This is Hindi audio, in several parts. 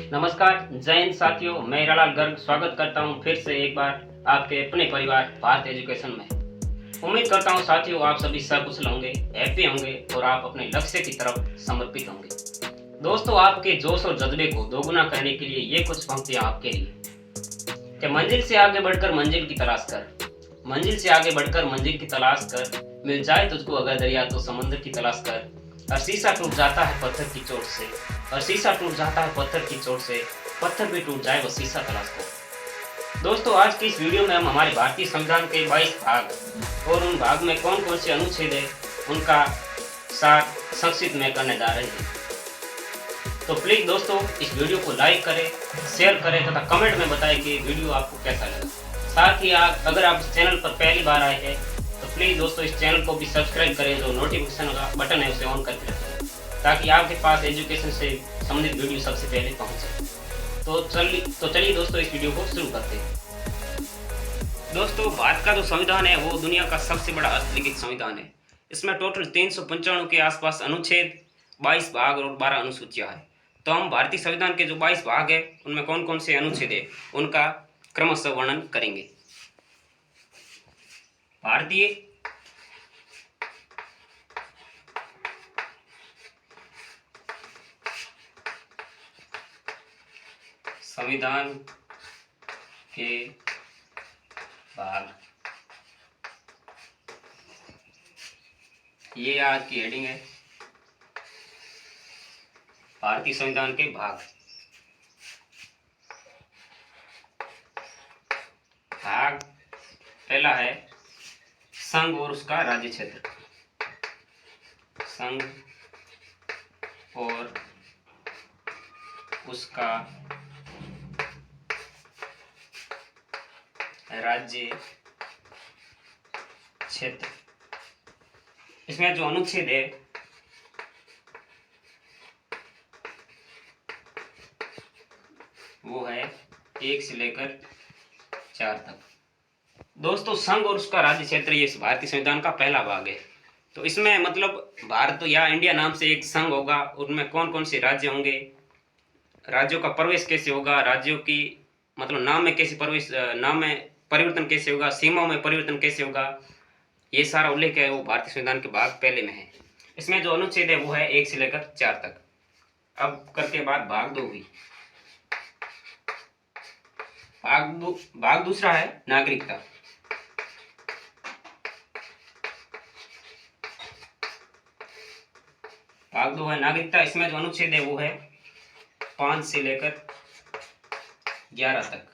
नमस्कार, जय हिंद साथियों। मैं हीरालाल गर्ग स्वागत करता हूं फिर से एक बार आपके अपने परिवार भारत एजुकेशन में। उम्मीद करता हूं साथियों आप सभी सकुशल होंगे, हैप्पी होंगे और आप अपने लक्ष्य की तरफ समर्पित होंगे। दोस्तों, आपके जोश और जज्बे को दोगुना करने के लिए ये कुछ पंक्तियां आपके लिए कि मंजिल से आगे बढ़कर मंजिल की तलाश कर, मंजिल से आगे बढ़कर मंजिल की तलाश कर, मिल जाए तुझको अगर दरिया तो समुद्र की तलाश कर। हर शीशा टूट जाता है पत्थर की चोट से, हर शीशा टूट जाता है पत्थर की चोट से, पत्थर भी टूट जाए वो शीशा तलाश कर। दोस्तों, आज की इस वीडियो में हम हमारे भारतीय संविधान के 22 भाग और उन भाग में कौन कौन से अनुच्छेद है उनका सार संक्षिप्त में करने जा रहे हैं। तो प्लीज दोस्तों, इस वीडियो को लाइक करें, शेयर करें तथा कमेंट में बताएं कि वीडियो आपको कैसा लगा। साथ ही अगर आप इस चैनल पर पहली बार आए हैं तो प्लीज दोस्तों इस चैनल को भी सब्सक्राइब करें, जो नोटिफिकेशन का बटन है उसे ऑन करके रखें ताकि आपके पास एजुकेशन से संबंधित वीडियो सबसे पहले पहुंचे। तो चलिए दोस्तों इस वीडियो को शुरू करते हैं। दोस्तों, भारत का जो संविधान है वो दुनिया का सबसे बड़ा हस्तलिखित संविधान है। इसमें टोटल 395 के आसपास अनुच्छेद, 22 भाग और 12 अनुसूचियां हैं। तो हम भारतीय संविधान के जो 22 भाग है उनमें कौन कौन से अनुच्छेद है उनका क्रमशः वर्णन करेंगे। भारतीय संविधान के भाग, ये आज की हेडिंग है, भारतीय संविधान के भाग। भाग पहला है संघ और उसका राज्य क्षेत्र, संघ और उसका राज्य क्षेत्र। इसमें जो अनुच्छेद है वो है 1 से लेकर 4 तक। दोस्तों, संघ और उसका राज्य क्षेत्र ये भारतीय संविधान का पहला भाग है। तो इसमें मतलब भारत या इंडिया नाम से एक संघ होगा, उनमें कौन कौन से राज्य होंगे, राज्यों का प्रवेश कैसे होगा, राज्यों की मतलब नाम में कैसे प्रवेश, नाम में परिवर्तन कैसे होगा, सीमाओं में परिवर्तन कैसे होगा, ये सारा उल्लेख है वो भारतीय संविधान के भाग पहले में है। इसमें जो अनुच्छेद है वो है 1 से लेकर 4 तक। अब करके बाद भाग 2 हुई। भाग दूसरा है नागरिकता। भाग 2 है नागरिकता। इसमें जो अनुच्छेद है वो है 5 से लेकर 11 तक।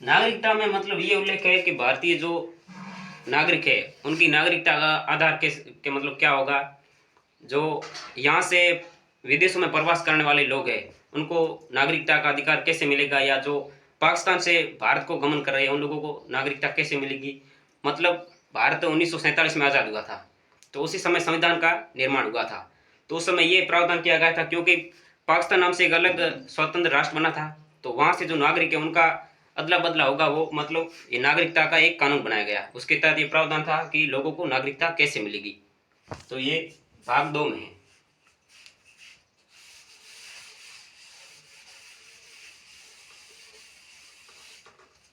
नागरिकता में मतलब ये उल्लेख है कि भारतीय जो नागरिक है उनकी नागरिकता का आधार के मतलब क्या होगा, जो यहाँ से विदेशों में प्रवास करने वाले लोग हैं उनको नागरिकता का अधिकार कैसे मिलेगा, या जो पाकिस्तान से भारत को गमन कर रहे हैं उन लोगों को नागरिकता कैसे मिलेगी। मतलब भारत 1947 में आज़ाद हुआ था, तो उसी समय संविधान का निर्माण हुआ था। तो उस समय ये प्रावधान किया गया था क्योंकि पाकिस्तान नाम से एक अलग स्वतंत्र राष्ट्र बना था, तो वहाँ से जो नागरिक है उनका अदला बदला होगा, वो मतलब ये नागरिकता का एक कानून बनाया गया। उसके तहत ये प्रावधान था कि लोगों को नागरिकता कैसे मिलेगी। तो ये भाग 2 में है।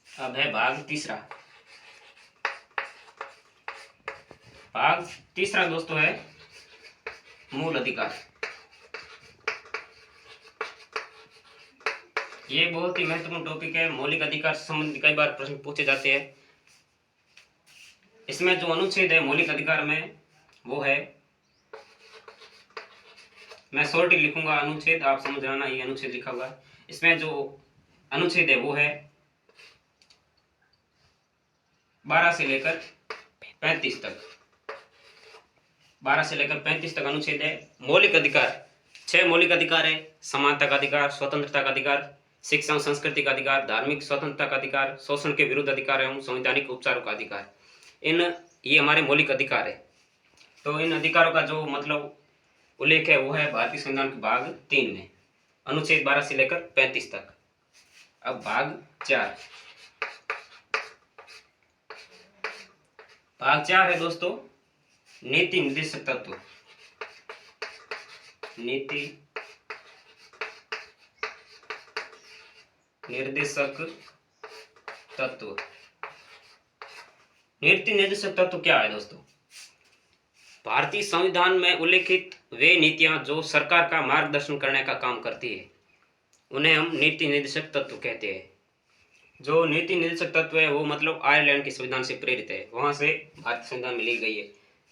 अब है भाग तीसरा। भाग तीसरा दोस्तों है मूल अधिकार। ये बहुत ही महत्वपूर्ण टॉपिक है। मौलिक अधिकार से संबंधित कई बार प्रश्न पूछे जाते हैं। इसमें जो अनुच्छेद है मौलिक अधिकार में वो है, मैं शॉर्ट ही लिखूंगा अनुच्छेद, आप समझ जाना ये अनुच्छेद लिखा हुआ है। इसमें जो अनुच्छेद है वो है 12 से लेकर 35 तक। 12 से लेकर 35 तक अनुच्छेद है। मौलिक अधिकार 6 मौलिक अधिकार है। समानता का अधिकार, स्वतंत्रता का अधिकार, शिक्षा और संस्कृति का अधिकार, धार्मिक स्वतंत्रता का अधिकार, शोषण के विरुद्ध अधिकार एवं संवैधानिक उपचारों का अधिकार। ये हमारे मौलिक अधिकार है। तो इन अधिकारों का जो मतलब उल्लेख है वो है भारतीय संविधान के भाग 3 में, अनुच्छेद 12 से लेकर 35 तक। अब भाग 4। भाग 4 है दोस्तों नीति निर्देशक तत्व। नीति निर्देशक तत्व। नीति निर्देशक तत्व क्या है दोस्तों? भारतीय संविधान में उल्लेखित वे नीतियां जो सरकार का मार्गदर्शन करने का काम करती है उन्हें हम नीति निर्देशक तत्व कहते हैं। जो नीति निर्देशक तत्व है वो मतलब आयरलैंड के संविधान से प्रेरित है, वहां से भारतीय संविधान में ली गई है।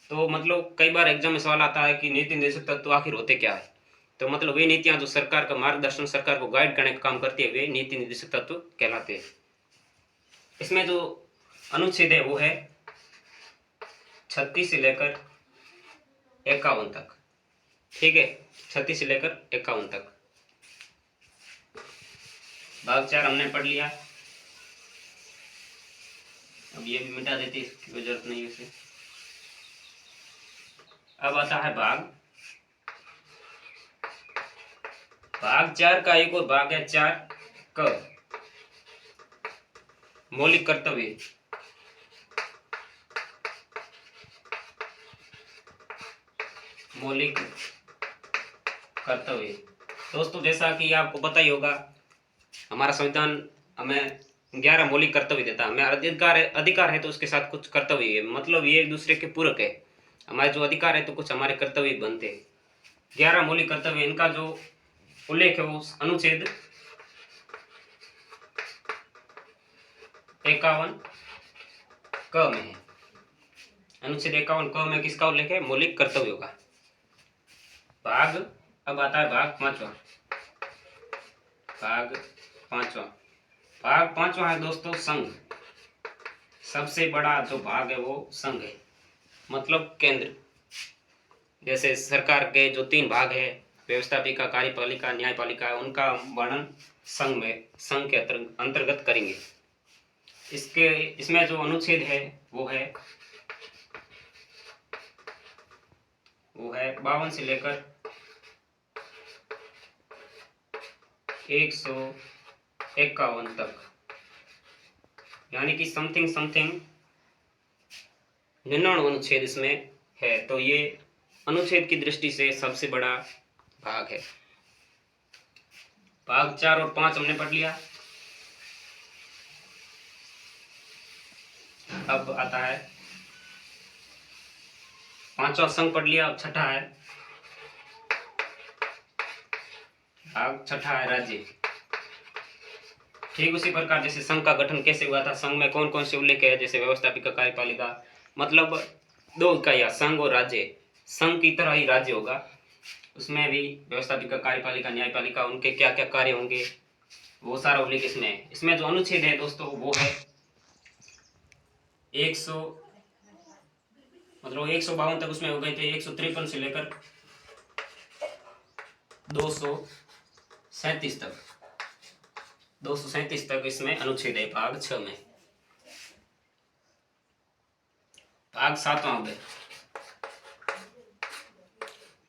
तो मतलब कई बार एग्जाम में सवाल आता है कि नीति निर्देशक तत्व आखिर होते क्या है। तो मतलब वे नीतियां जो सरकार का मार्गदर्शन, सरकार को गाइड करने का काम करती है, वे नीति निर्देशक तत्व कहलाते हैं। इसमें जो अनुच्छेद है वो है 36 से लेकर 51 तक। ठीक है, 36 से लेकर 51 तक। भाग 4 हमने पढ़ लिया। अब ये भी मिटा देते, इसकी कोई जरूरत नहीं है उसे। अब आता है भाग 4 का एक और भाग है 4 क, मौलिक कर्तव्य। मौलिक कर्तव्य दोस्तों, जैसा कि आपको पता ही होगा, हमारा संविधान हमें 11 मौलिक कर्तव्य देता है। हमें अधिकार है तो उसके साथ कुछ कर्तव्य है, मतलब ये एक दूसरे के पूरक है। हमारे जो अधिकार है तो कुछ हमारे कर्तव्य बनते हैं। 11 मौलिक कर्तव्य, इनका जो उल्लेख है वो अनुच्छेद 51 क में है। अनुच्छेद 51 क में किसका उल्लेख है? मौलिक कर्तव्यों का। अब आता है भाग 5वां। भाग 5वां है दोस्तों संघ। सबसे बड़ा जो भाग है वो संघ है, मतलब केंद्र। जैसे सरकार के जो 3 भाग है, व्यवस्थापिका, कार्यपालिका, न्यायपालिका, उनका वर्णन संघ के अंतर्गत करेंगे। इसमें जो अनुच्छेद है वो है 52 से लेकर 151 तक, यानी कि समथिंग 99 अनुच्छेद इसमें है। तो ये अनुच्छेद की दृष्टि से सबसे बड़ा भाग है। भाग 4 और 5 हमने पढ़ लिया। अब आता है 5वां संघ पढ़ लिया। अब 6ठा है भाग 6ठा है राज्य। ठीक उसी प्रकार जैसे संघ का गठन कैसे हुआ था, संघ में कौन कौन से उल्लेख है, जैसे व्यवस्थापिका, कार्यपालिका, मतलब 2 इकाइयां संघ और राज्य। संघ की तरह ही राज्य होगा, उसमें भी व्यवस्थापिका, कार्यपालिका, न्यायपालिका, उनके क्या क्या कार्य होंगे, वो सारा उल्लेख इसमें है। इसमें जो अनुच्छेद है दोस्तों वो है 152 तक उसमें हो गए थे। 153 से लेकर 237 तक, 237 तक इसमें अनुच्छेद है भाग 6 में। भाग 7वां हो गया।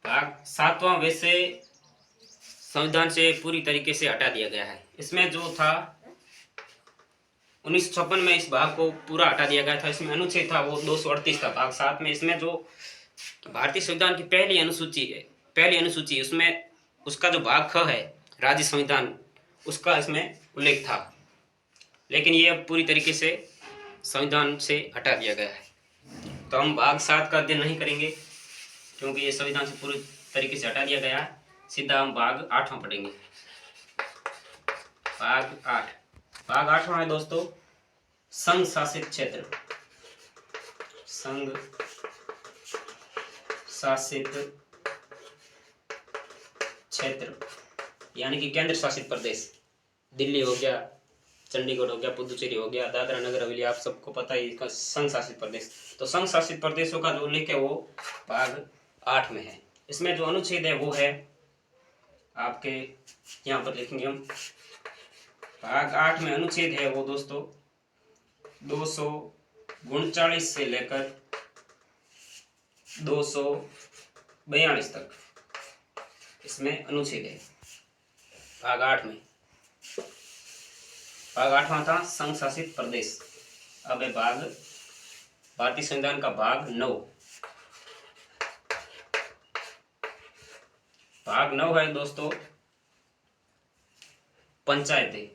भाग 7वां वैसे संविधान से पूरी तरीके से हटा दिया गया है। इसमें जो था 1956 में इस भाग को पूरा हटा दिया गया था। इसमें अनुच्छेद था वो 238 था भाग 7 में। इसमें जो भारतीय संविधान की पहली अनुसूची उसमें उसका जो भाग ख है राज्य संविधान, उसका इसमें उल्लेख था, लेकिन ये अब पूरी तरीके से संविधान से हटा दिया गया है। तो हम भाग 7 का अध्ययन नहीं करेंगे क्योंकि ये संविधान से पूरी तरीके से हटा दिया गया है। सीधा हम भाग 8वां पढ़ेंगे। भाग 8वां है दोस्तों संघ शासित क्षेत्र। संघ शासित क्षेत्र यानी कि केंद्र शासित प्रदेश। दिल्ली हो गया, चंडीगढ़ हो गया, पुदुचेरी हो गया, दादरा नगर हवेली, आप सबको पता ही इसका संघ शासित प्रदेश। तो संघ शासित प्रदेशों का जो उल्लेख है वो भाग 8 में है। इसमें जो अनुच्छेद है वो है आपके यहाँ पर लिखेंगे हम। भाग 8 में अनुच्छेद है वो दोस्तों 239 से लेकर 242 तक इसमें अनुच्छेद है भाग 8 में। भाग 8वां था संघ शासित प्रदेश। अब है भाग भारतीय संविधान का भाग 9। भाग 9 है दोस्तों पंचायतें।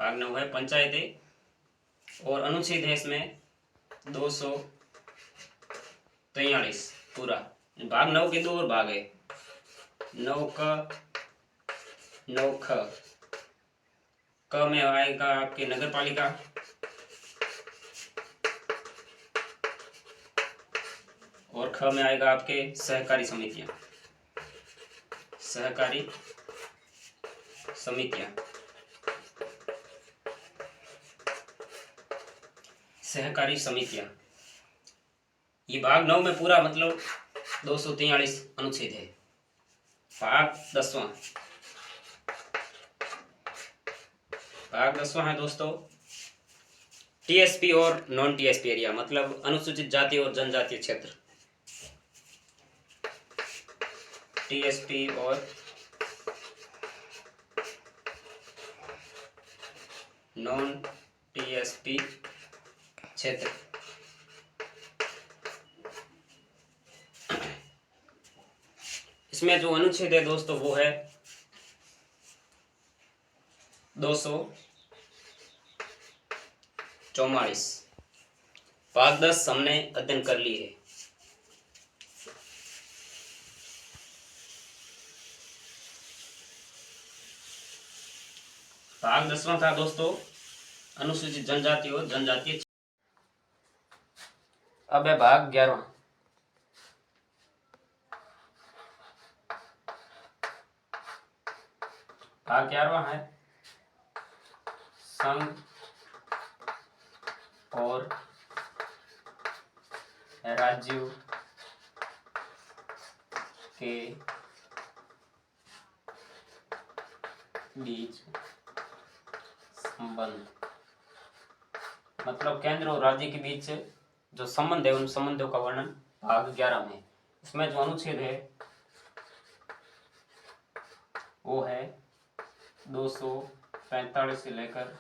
भाग 9 है पंचायतें और अनुच्छेद है इसमें 243 पूरा। भाग 9 के 2 और भाग है, 9 क 9 ख। क में आएगा आपके नगर पालिका, और ख में आएगा आपके सहकारी समितियां। सहकारी समितियां, सहकारी समितियां। ये भाग 9 में पूरा मतलब 243 अनुच्छेद है। भाग 10वां, भाग 10वां है दोस्तों टीएसपी और नॉन टीएसपी एरिया, मतलब अनुसूचित जाति और जनजातीय क्षेत्र। टीएसपी और नॉन टीएसपी क्षेत्र। इसमें जो अनुच्छेद है दोस्तों वो है 244। भाग 10 हमने अध्ययन कर ली है। भाग 10वां था दोस्तों अनुसूचित जनजाति और जनजातीय। अब है भाग 11वां। भाग 11वां है संघ और राज्यों के बीच संबंध, मतलब केंद्र और राज्य के बीच जो संबंध है उन संबंधों का वर्णन भाग 11 में। इसमें जो अनुच्छेद है वो है 245 से लेकर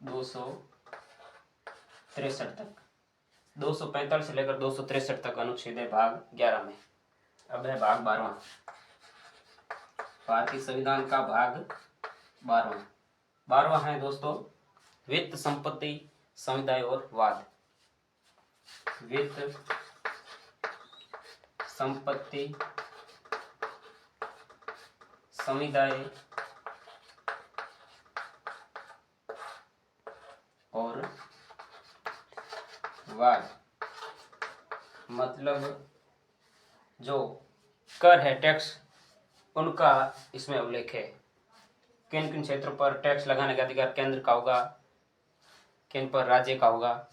263 तक। 245 से लेकर 263 तक अनुच्छेद है भाग 11 में। अब है भाग 12वां, भारतीय संविधान का भाग 12वां। 12वां है दोस्तों वित्त, संपत्ति, समुदाय और वाद। वित्त, संपत्ति, समुदाय और वाद, मतलब जो कर है, टैक्स, उनका इसमें उल्लेख है। किन किन क्षेत्रों पर टैक्स लगाने का अधिकार केंद्र का होगा, किन पर राज्य का होगा।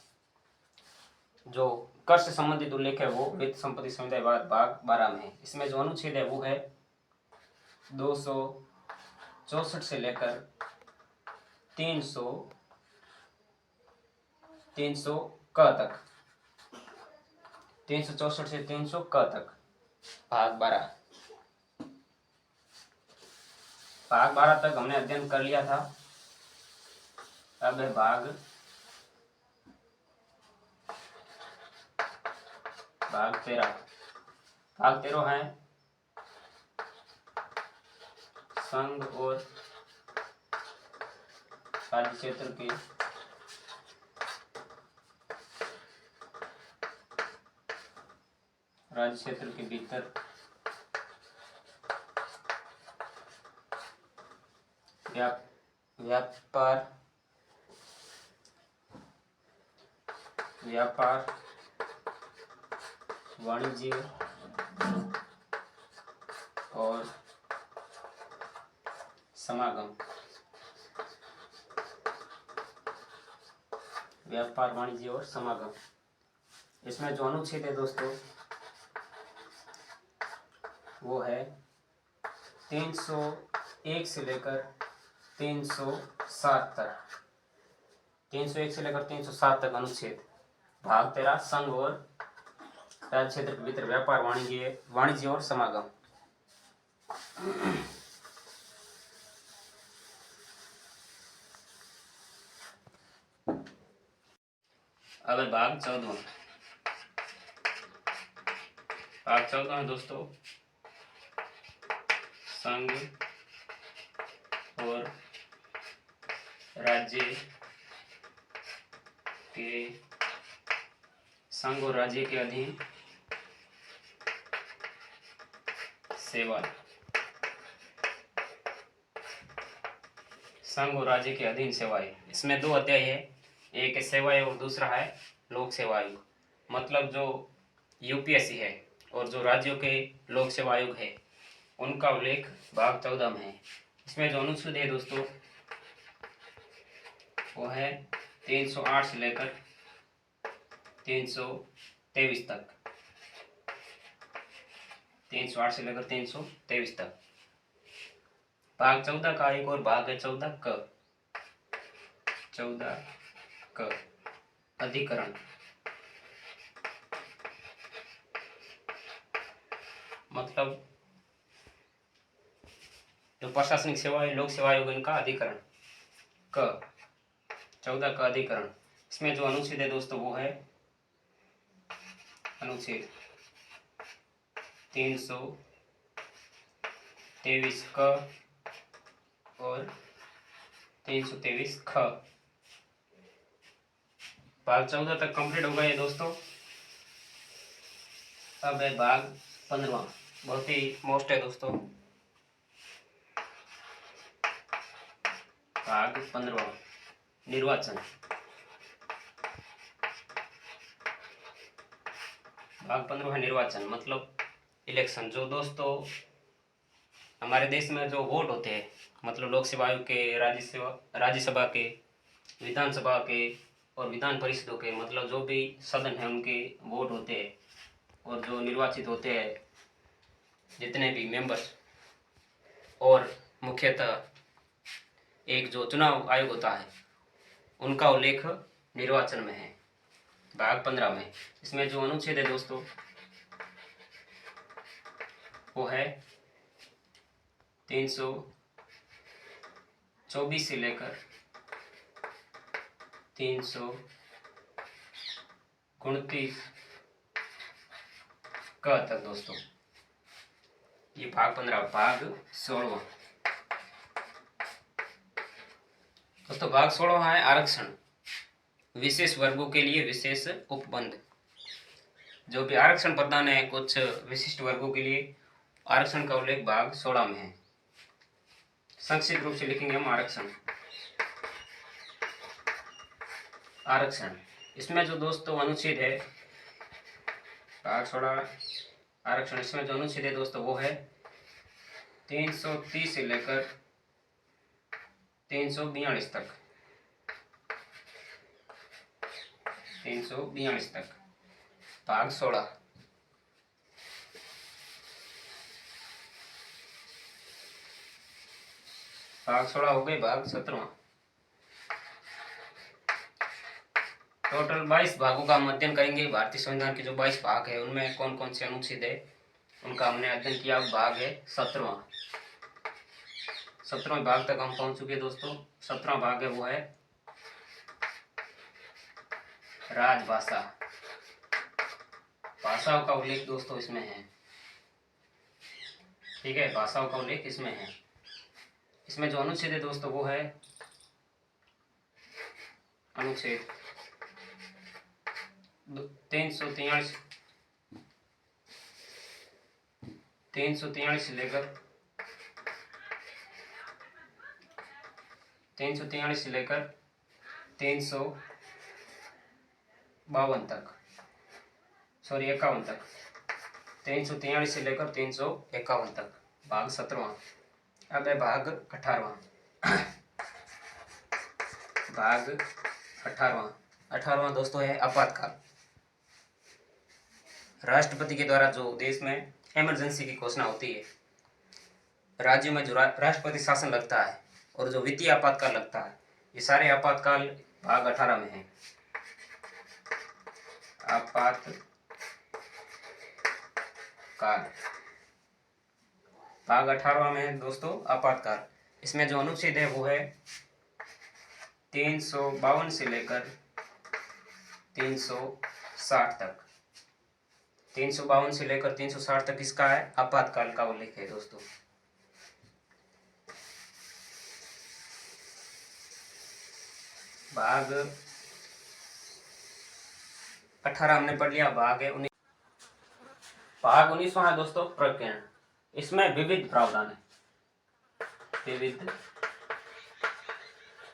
जो कर से संबंधित उल्लेख है वो वित्त, संपत्ति, समुदाय, वाद भाग 12 में है। इसमें जो अनुच्छेद है वो है 264 से लेकर 300 क तक। 364 से 300 क तक भाग 12। भाग 12 तक हमने अध्ययन कर लिया था। अब है भाग 13। भाग 13 है संघ और राज्य क्षेत्र के भीतर व्यापार, वाणिज्य और समागम। व्यापार, वाणिज्य और समागम। इसमें जो अनुच्छेद है दोस्तों वो है 301 से लेकर 307 तक। 301 से लेकर 307 तक अनुच्छेद। भाग 13 संघ और राज्य क्षेत्र के भीतर व्यापार, वाणिज्य और समागम। अब भाग 14। भाग 14 है दोस्तों, संघ और राज्य के, संघ और राज्य के अधीन सेवा, संघ और राज्य के अधीन सेवाएं। इसमें दो अध्याय है, एक है सेवाएं और दूसरा है लोक सेवा आयोग। मतलब जो यूपीएससी है और जो राज्यों के लोक सेवा आयोग है उनका उल्लेख भाग 14 में है। इसमें जो अनुच्छेद है दोस्तों वो है 308 से लेकर 323 तक, 308 से लेकर 323 तक। भाग 14 का एक और भाग है 14 क, 14 क अधिकरण। मतलब जो प्रशासनिक सेवाएं लोक सेवा आयोग इनका अधिकरण, क 14 का अधिकरण। इसमें जो अनुच्छेद है दोस्तों वो है अनुच्छेद 323 क और 323 ख। भाग 14 तक कंप्लीट हो गए दोस्तों। अब है भाग 15, बहुत ही मोस्ट है दोस्तों। भाग 15 निर्वाचन। भाग 15 है निर्वाचन, मतलब इलेक्शन। जो दोस्तों हमारे देश में जो वोट होते हैं, मतलब लोक सेवा आयोग के, राज्यसभा के, विधानसभा के और विधान परिषदों के, मतलब जो भी सदन है उनके वोट होते हैं और जो निर्वाचित होते हैं जितने भी मेंबर्स, और मुख्यतः एक जो चुनाव आयोग होता है उनका उल्लेख निर्वाचन में है, भाग 15 में। इसमें जो अनुच्छेद है दोस्तों वो है 324 से लेकर 329 क तक दोस्तों। ये भाग 15। भाग 16 दोस्तों, भाग 16 है आरक्षण। विशेष वर्गों के लिए विशेष उपबंध। जो भी आरक्षण प्रदान है कुछ विशिष्ट वर्गों के लिए, आरक्षण का उल्लेख भाग 16 में है। संक्षिप्त रूप से लिखेंगे हम आरक्षण। आरक्षण, इसमें जो दोस्तों अनुच्छेद है भाग 16 आरक्षण, इसमें जो अनुच्छेद है दोस्तों वो है 330 से लेकर 342 तक, 342 तक। भाग 16। भाग 16 हो गए। भाग 17 टोटल 22 भागों का हम अध्ययन करेंगे। भारतीय संविधान के जो 22 भाग है उनमें कौन कौन से अनुच्छेद है उनका हमने अध्ययन किया। भाग है 17वां। 17वें भाग तक हम पहुंच चुके दोस्तों। 17वां भाग है वो है राजभाषा। भाषाओं का उल्लेख दोस्तों इसमें है, ठीक है, भाषाओं का उल्लेख इसमें है। इसमें जो अनुच्छेद है दोस्तों वो है अनुच्छेद 343 से लेकर 352 तक, सॉरी 51 तक, 343 से लेकर 351 तक। भाग 17वां। अब है भाग 18वां। भाग 18वां दोस्तों है आपातकाल। राष्ट्रपति के द्वारा जो देश में इमरजेंसी की घोषणा होती है, राज्य में जो राष्ट्रपति शासन लगता है और जो वित्तीय आपातकाल लगता है, ये सारे आपातकाल भाग 18 में है। आपातकाल भाग 18 में है दोस्तों आपातकाल। इसमें जो अनुच्छेद है वो है 352 से लेकर 360 तक, 352 से लेकर 360 तक इसका है आपातकाल का उल्लेख है दोस्तों। भाग 18 हमने पढ़ लिया। भाग 19वां है दोस्तों प्रकरण। इसमें विविध प्रावधान है, विविध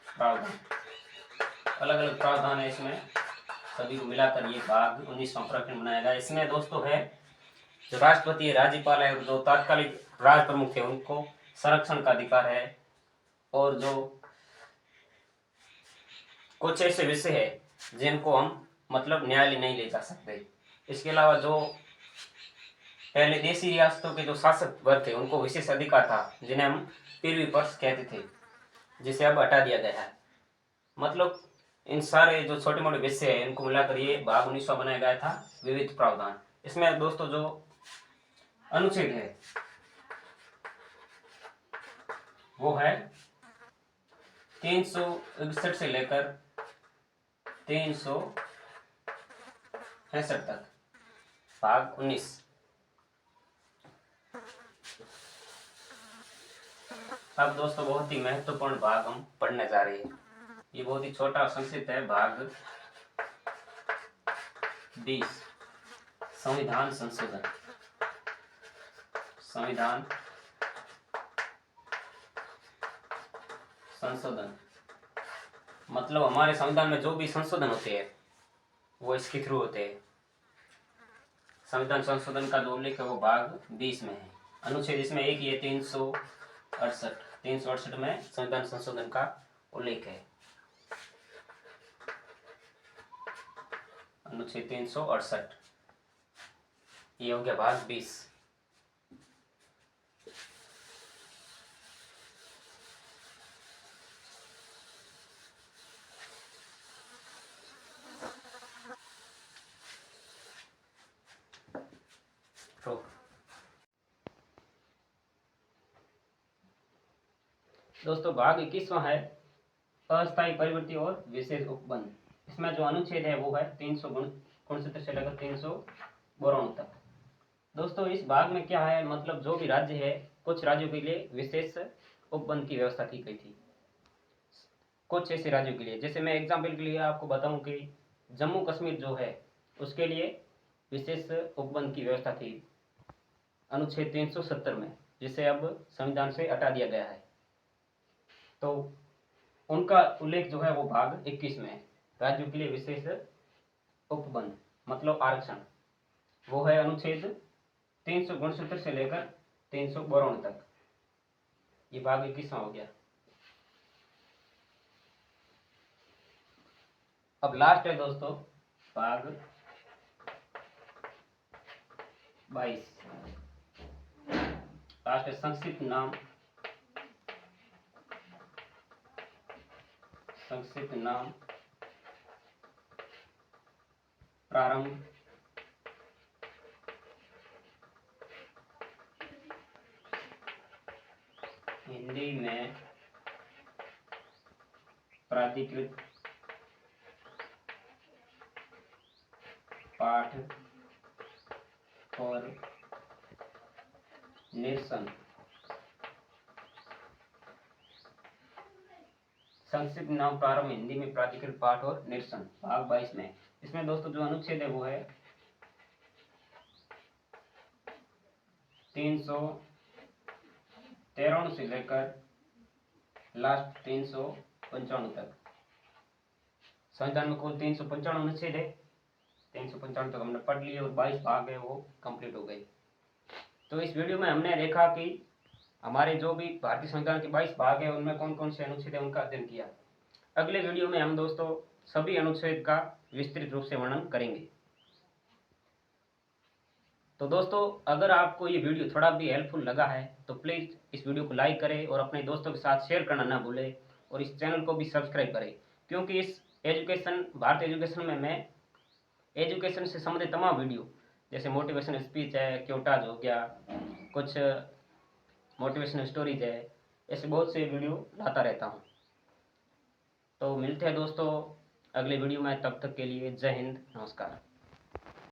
प्रावधान, अलग अलग प्रावधान है इसमें, सभी को मिलाकर ये भाग 19वां प्रकरण बनाया गया। इसमें दोस्तों है जो राष्ट्रपति है, राज्यपाल है और जो तात्कालिक राज प्रमुख है उनको संरक्षण का अधिकार है, और जो कुछ ऐसे विषय है जिनको हम मतलब न्यायालय नहीं ले जा सकते। इसके अलावा जो पहले देशी रियासतों के जो शासक वर्ग थे उनको विशेष अधिकार था, जिन्हें हम पीरवी पर्स कहते थे, जिसे अब हटा दिया गया है। मतलब इन सारे जो छोटे मोटे विषय है इनको मिलाकर ये भाग 19वां बनाया गया था, विविध प्रावधान। इसमें दोस्तों जो अनुच्छेद है वो है 361 से लेकर 365 तक, भाग 19। अब दोस्तों बहुत ही महत्वपूर्ण भाग हम पढ़ने जा रहे हैं। ये बहुत ही छोटा और संक्षिप्त है। भाग 20 संविधान संशोधन। संविधान संशोधन मतलब हमारे संविधान में जो भी संशोधन होते हैं वो इसके थ्रू होते हैं। संविधान संशोधन का जो उल्लेख है वो भाग 20 में है। अनुच्छेद इसमें एक ही है, 368 में संविधान संशोधन का उल्लेख है। अनुच्छेद 368 ये हो गया भाग 20। दोस्तों भाग 21वां है अस्थायी परिवर्ती और विशेष उपबंध। इसमें जो अनुच्छेद है वो है 369 से लेकर 392 तक। दोस्तों इस भाग में क्या है, मतलब जो भी राज्य है कुछ राज्यों के लिए विशेष उपबंध की व्यवस्था की गई थी। कुछ ऐसे राज्यों के लिए, जैसे मैं एग्जाम्पल के लिए आपको बताऊं कि जम्मू कश्मीर जो है उसके लिए विशेष उपबंध की व्यवस्था थी अनुच्छेद 370 में, जिसे अब संविधान से हटा दिया गया है। तो उनका उल्लेख जो है वो भाग 21 में है। राज्यों के लिए विशेष उपबंध मतलब आरक्षण, वो है अनुच्छेद 369 से लेकर 392 तक। ये भाग 21वां हो गया। अब लास्ट है दोस्तों भाग 22। लास्ट है संक्षिप्त नाम प्रारंभ, हिंदी में प्राधिकृत पाठ और निरसन। संक्षिप्त नाम प्रारंभ, हिंदी में प्राधिकृत पाठ और निरसन, भाग 22 में। इसमें दोस्तों जो अनुच्छेद है वो है 393 से लेकर लास्ट 395 तक। संविधान में कुल 395 अनुच्छेद है, 395 तक हमने पढ़ लिए और 22 भाग है वो कंप्लीट हो गए। तो इस वीडियो में हमने देखा कि हमारे जो भी भारतीय संविधान के 22 भाग है उनमें कौन कौन से अनुच्छेद है उनका अध्ययन किया। अगले वीडियो में हम दोस्तों सभी अनुच्छेद का विस्तृत रूप से वर्णन करेंगे। तो दोस्तों अगर आपको ये वीडियो थोड़ा भी हेल्पफुल लगा है तो प्लीज़ इस वीडियो को लाइक करें और अपने दोस्तों के साथ शेयर करना ना भूलें, और इस चैनल को भी सब्सक्राइब करें, क्योंकि इस भारत एजुकेशन में मैं एजुकेशन से संबंधित तमाम वीडियो, जैसे मोटिवेशनल स्पीच है, क्योटाज हो गया, कुछ मोटिवेशनल स्टोरीज है, ऐसे बहुत से वीडियो लाता रहता हूँ। तो मिलते हैं दोस्तों अगले वीडियो में, तब तक के लिए जय हिंद, नमस्कार।